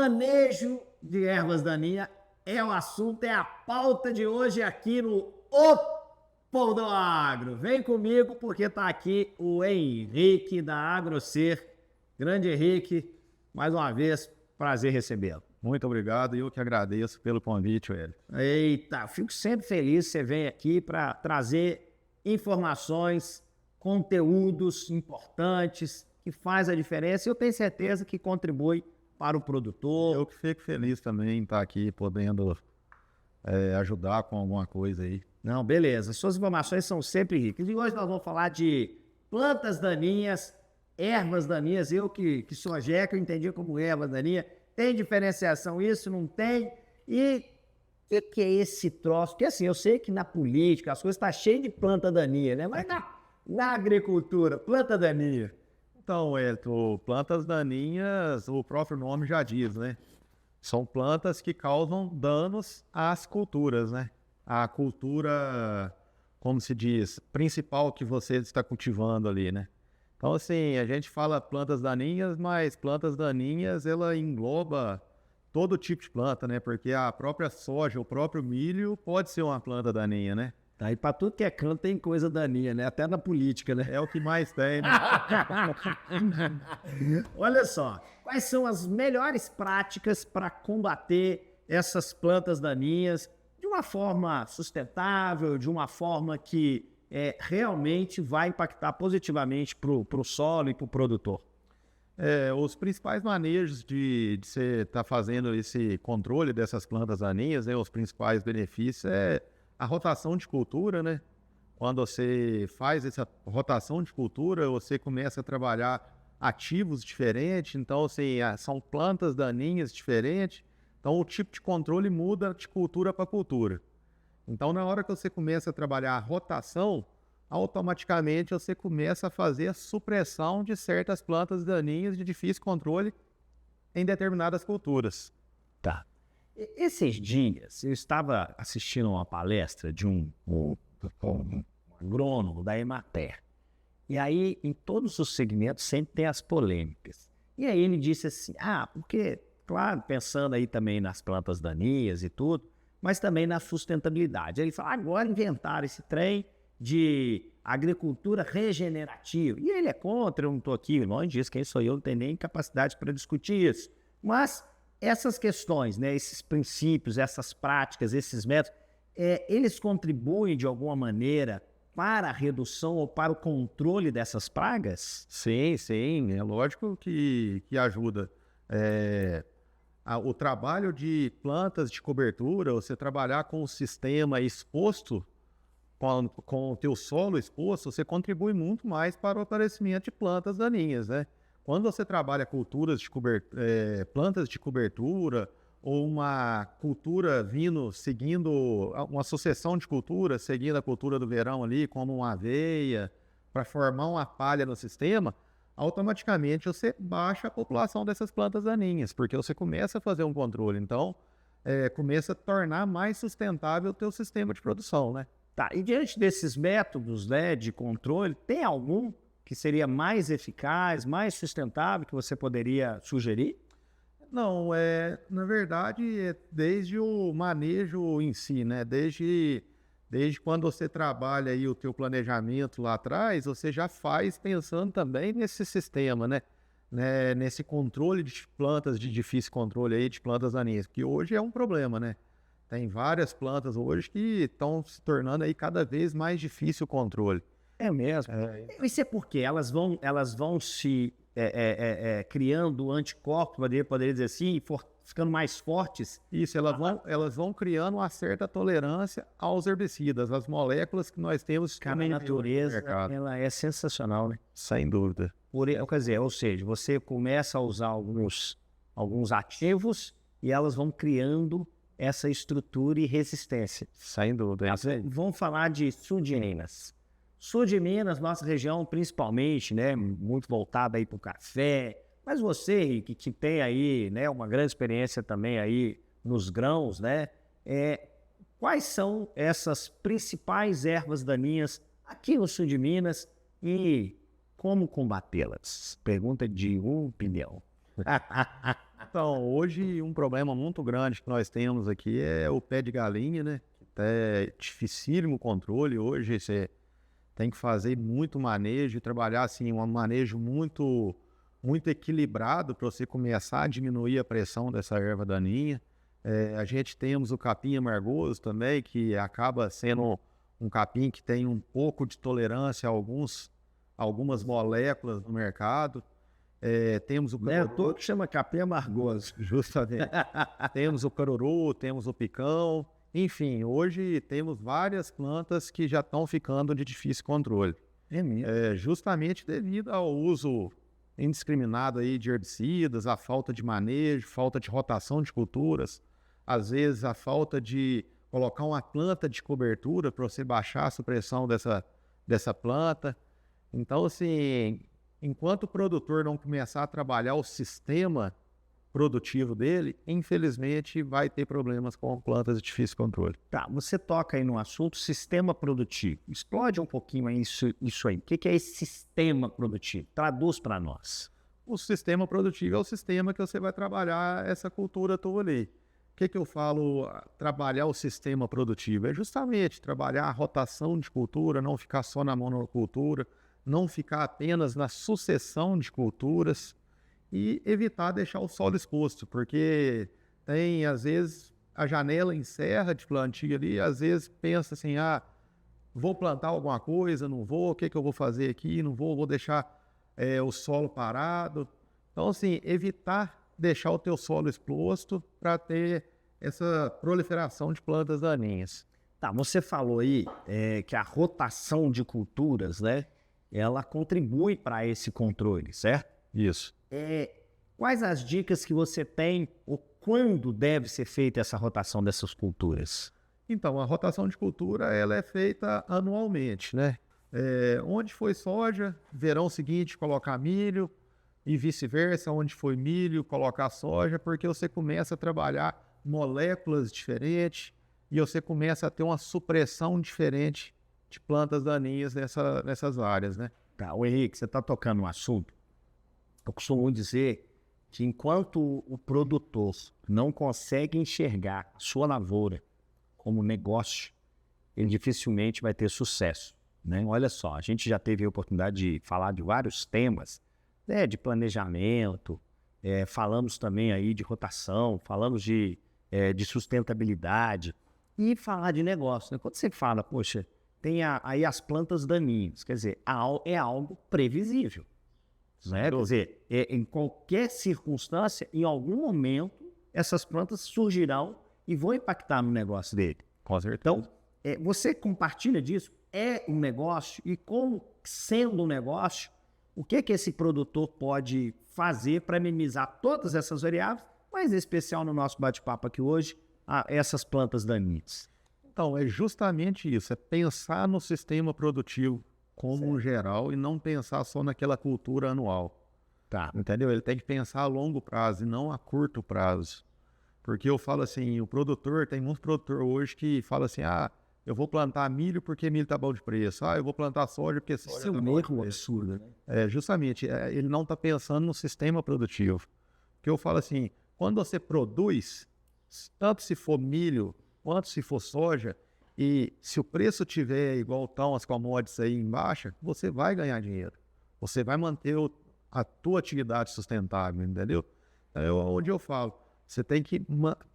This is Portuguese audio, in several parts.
Manejo de ervas daninhas é o assunto, é a pauta de hoje aqui no O Povo do Agro. Vem comigo porque tá aqui o Henrique da AgroSer. Grande Henrique, mais uma vez, prazer recebê-lo. Muito obrigado e eu que agradeço pelo convite, Hélio. Eita, fico sempre feliz que você vem aqui para trazer informações, conteúdos importantes que faz a diferença e eu tenho certeza que contribui para o produtor. Eu que fico feliz também em estar aqui podendo ajudar com alguma coisa aí. Não, beleza. Suas informações são sempre ricas. E hoje nós vamos falar de plantas daninhas, ervas daninhas. Eu que sou jeca, eu entendi como ervas daninhas. Tem diferenciação isso? Não tem? E o que é esse troço? Porque assim, eu sei que na política as coisas estão cheias de planta daninha, né? Mas na agricultura, planta daninha. Então, Hélio, plantas daninhas, o próprio nome já diz, né? São plantas que causam danos às culturas, né? A cultura, como se diz, principal que você está cultivando ali, né? Então, assim, a gente fala plantas daninhas, mas plantas daninhas, ela engloba todo tipo de planta, né? Porque a própria soja, o próprio milho pode ser uma planta daninha, né? Tá, e para tudo que é canto tem coisa daninha, né? Até na política, né? É o que mais tem, né? Olha só, quais são as melhores práticas para combater essas plantas daninhas de uma forma sustentável, de uma forma que realmente vai impactar positivamente para o solo e para o produtor? Os principais manejos de você estar fazendo esse controle dessas plantas daninhas, né, os principais benefícios é a rotação de cultura, né? Quando você faz essa rotação de cultura, você começa a trabalhar ativos diferentes, então assim, são plantas daninhas diferentes, então o tipo de controle muda de cultura para cultura. Então na hora que você começa a trabalhar a rotação, automaticamente você começa a fazer a supressão de certas plantas daninhas de difícil controle em determinadas culturas. Tá. Esses dias eu estava assistindo uma palestra de um agrônomo da Emater. E aí, em todos os segmentos, sempre tem as polêmicas. E aí ele disse assim, porque, claro, pensando aí também nas plantas daninhas e tudo, mas também na sustentabilidade. Ele falou, agora inventaram esse trem de agricultura regenerativa. E ele é contra, eu não estou aqui, longe disso, quem sou eu, não tenho nem capacidade para discutir isso. Mas essas questões, né, esses princípios, essas práticas, esses métodos, eles contribuem de alguma maneira para a redução ou para o controle dessas pragas? Sim, sim, é lógico que ajuda. O trabalho de plantas de cobertura, você trabalhar com o sistema exposto, com o teu solo exposto, você contribui muito mais para o aparecimento de plantas daninhas, né? Quando você trabalha culturas de plantas de cobertura ou uma cultura seguindo uma sucessão de culturas, seguindo a cultura do verão ali, como uma aveia, para formar uma palha no sistema, automaticamente você baixa a população dessas plantas daninhas, porque você começa a fazer um controle. Então, começa a tornar mais sustentável o teu sistema de produção, né? Tá, e diante desses métodos, né, de controle, tem algum que seria mais eficaz, mais sustentável, que você poderia sugerir? Não, na verdade, desde o manejo em si, né? Desde quando você trabalha aí o teu planejamento lá atrás, você já faz pensando também nesse sistema, né? Nesse controle de plantas de difícil controle aí, de plantas daninhas, que hoje é um problema, né? Tem várias plantas hoje que estão se tornando aí cada vez mais difícil o controle. É mesmo. Isso é porque elas vão se criando anticorpos, poderia dizer assim, ficando mais fortes. Isso, elas vão criando uma certa tolerância aos herbicidas, as moléculas que nós temos. A natureza, ela é sensacional, né? Sem dúvida. Quer dizer, ou seja, você começa a usar alguns ativos e elas vão criando essa estrutura e resistência. Sem dúvida. Vamos falar de sul de Minas. Sul de Minas, nossa região principalmente, né, muito voltada aí para o café. Mas você, Henrique, que tem aí, né, uma grande experiência também aí nos grãos, né, quais são essas principais ervas daninhas aqui no sul de Minas e como combatê-las? Pergunta de um pneu. Então, hoje um problema muito grande que nós temos aqui é o pé de galinha, né? É dificílimo o controle. Hoje você tem que fazer muito manejo, trabalhar assim, um manejo muito equilibrado para você começar a diminuir a pressão dessa erva daninha. A gente temos o capim amargoso também, que acaba sendo um capim que tem um pouco de tolerância a algumas moléculas no mercado. Temos o Né? Todo chama capim amargoso. justamente. Temos o caruru, temos o picão. Enfim, hoje temos várias plantas que já estão ficando de difícil controle. É mesmo. Justamente devido ao uso indiscriminado aí de herbicidas, a falta de manejo, falta de rotação de culturas, às vezes a falta de colocar uma planta de cobertura para você baixar a supressão dessa planta. Então, assim, enquanto o produtor não começar a trabalhar o sistema produtivo dele, infelizmente vai ter problemas com plantas de difícil controle. Tá, você toca aí no assunto sistema produtivo. Explode um pouquinho aí isso aí. O que é esse sistema produtivo? Traduz para nós. O sistema produtivo é o sistema que você vai trabalhar essa cultura toda ali. O que eu falo, trabalhar o sistema produtivo? É justamente trabalhar a rotação de cultura, não ficar só na monocultura, não ficar apenas na sucessão de culturas e evitar deixar o solo exposto, porque tem, às vezes, a janela encerra de plantio ali, às vezes pensa assim, vou plantar alguma coisa, não vou, o que eu vou fazer aqui, não vou deixar o solo parado. Então, assim, evitar deixar o teu solo exposto para ter essa proliferação de plantas daninhas. Tá, você falou aí que a rotação de culturas, né, ela contribui para esse controle, certo? Isso. Quais as dicas que você tem ou quando deve ser feita essa rotação dessas culturas? Então, a rotação de cultura ela é feita anualmente, né? Onde foi soja, verão seguinte colocar milho e vice-versa, onde foi milho, colocar soja, porque você começa a trabalhar moléculas diferentes e você começa a ter uma supressão diferente de plantas daninhas nessas áreas, né? Tá, o Henrique, você está tocando um assunto. Eu costumo dizer que enquanto o produtor não consegue enxergar a sua lavoura como negócio, ele dificilmente vai ter sucesso, né? Olha só, a gente já teve a oportunidade de falar de vários temas, né, de planejamento, falamos também aí de rotação, falamos de sustentabilidade e falar de negócio, né? Quando você fala, poxa, tem aí as plantas daninhas, quer dizer, é algo previsível. Né? Quer dizer, em qualquer circunstância, em algum momento, essas plantas surgirão e vão impactar no negócio dele. Com certeza. Então, você compartilha disso? É um negócio? E como, sendo um negócio, o que esse produtor pode fazer para minimizar todas essas variáveis, mas em especial no nosso bate-papo aqui hoje, essas plantas daninhas? Então, é justamente isso, é pensar no sistema produtivo como um geral e não pensar só naquela cultura anual. Tá. Entendeu? Ele tem que pensar a longo prazo e não a curto prazo. Porque eu falo assim, tem muito produtor hoje que fala assim, eu vou plantar milho porque milho tá bom de preço. Eu vou plantar soja porque soja Isso é tá um bom de erro preço. absurdo, né? Justamente, ele não está pensando no sistema produtivo. Porque eu falo assim, quando você produz, tanto se for milho quanto se for soja, e se o preço tiver igual estão as commodities aí em baixa, você vai ganhar dinheiro. Você vai manter a tua atividade sustentável, entendeu? É onde eu falo, você tem que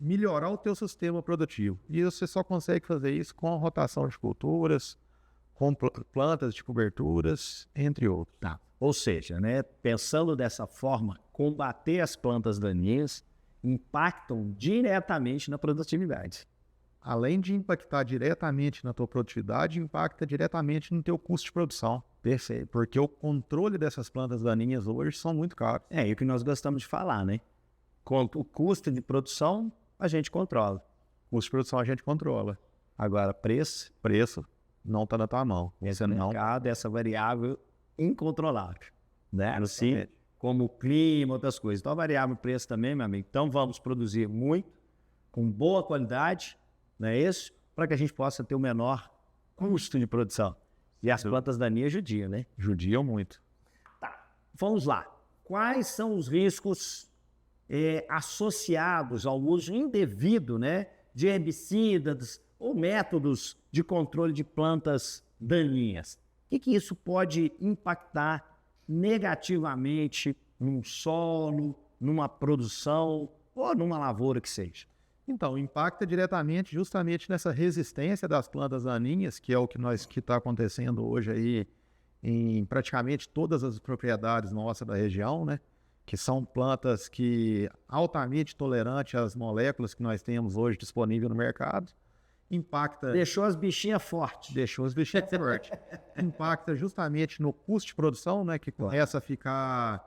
melhorar o teu sistema produtivo. E você só consegue fazer isso com a rotação de culturas, com plantas de coberturas, entre outros. Tá. Ou seja, né, pensando dessa forma, combater as plantas daninhas impactam diretamente na produtividade. Além de impactar diretamente na tua produtividade, impacta diretamente no teu custo de produção. Perfeito. Porque o controle dessas plantas daninhas hoje são muito caros. E o que nós gostamos de falar, né? O custo de produção, a gente controla. O custo de produção a gente controla. Agora, preço não está na tua mão. Esse mercado, essa variável incontrolável, né? Assim, como o clima, outras coisas. Então, a variável preço também, meu amigo. Então, vamos produzir muito, com boa qualidade, não é isso? Para que a gente possa ter o menor custo de produção. E as plantas daninhas judiam, né? Judiam muito. Tá, vamos lá. Quais são os riscos associados ao uso indevido, né, de herbicidas ou métodos de controle de plantas daninhas. O que isso pode impactar negativamente num solo, numa produção ou numa lavoura que seja? Então, impacta diretamente justamente nessa resistência das plantas daninhas, que é o que está acontecendo hoje aí em praticamente todas as propriedades nossas da região, né? Que são plantas que altamente tolerantes às moléculas que nós temos hoje disponível no mercado. Impacta... Deixou as bichinhas fortes. Deixou as bichinhas fortes. Impacta justamente no custo de produção, né? Que começa a ficar...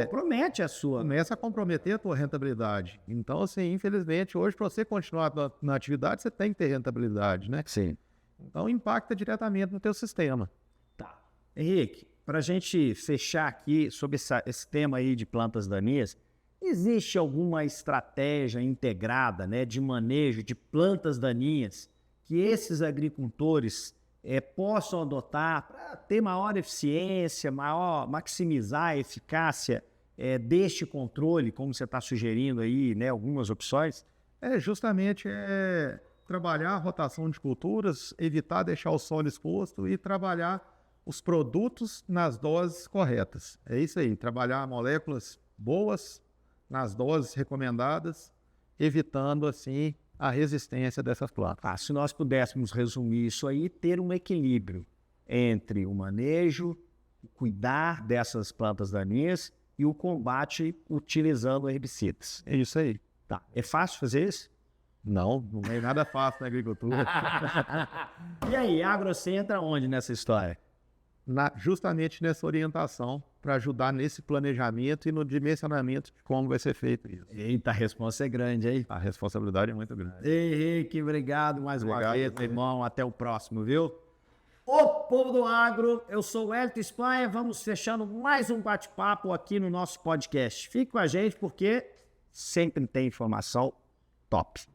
compromete a sua. Começa a comprometer a tua rentabilidade. Então, assim, infelizmente, hoje, para você continuar na atividade, você tem que ter rentabilidade, né? Sim. Então, impacta diretamente no teu sistema. Tá. Henrique, para a gente fechar aqui sobre esse tema aí de plantas daninhas, existe alguma estratégia integrada, né, de manejo de plantas daninhas que esses agricultores possam adotar para ter maior eficiência, maximizar a eficácia deste controle, como você está sugerindo aí, né, algumas opções? Justamente trabalhar a rotação de culturas, evitar deixar o solo exposto e trabalhar os produtos nas doses corretas. É isso aí, trabalhar moléculas boas nas doses recomendadas, evitando assim a resistência dessas plantas. Se nós pudéssemos resumir isso aí, ter um equilíbrio entre o manejo, cuidar dessas plantas daninhas e o combate utilizando herbicidas. É isso aí. Tá. É fácil fazer isso? Não é nada fácil na agricultura. E aí, a AgroSem entra onde nessa história? Justamente nessa orientação para ajudar nesse planejamento e no dimensionamento de como vai ser feito isso. Eita, a resposta é grande, hein? A responsabilidade é muito grande. Henrique, obrigado mais uma vez, meu irmão. Até o próximo, viu? Ô, povo do agro, eu sou o Hélito Espanha. Vamos fechando mais um bate-papo aqui no nosso podcast. Fique com a gente porque sempre tem informação top.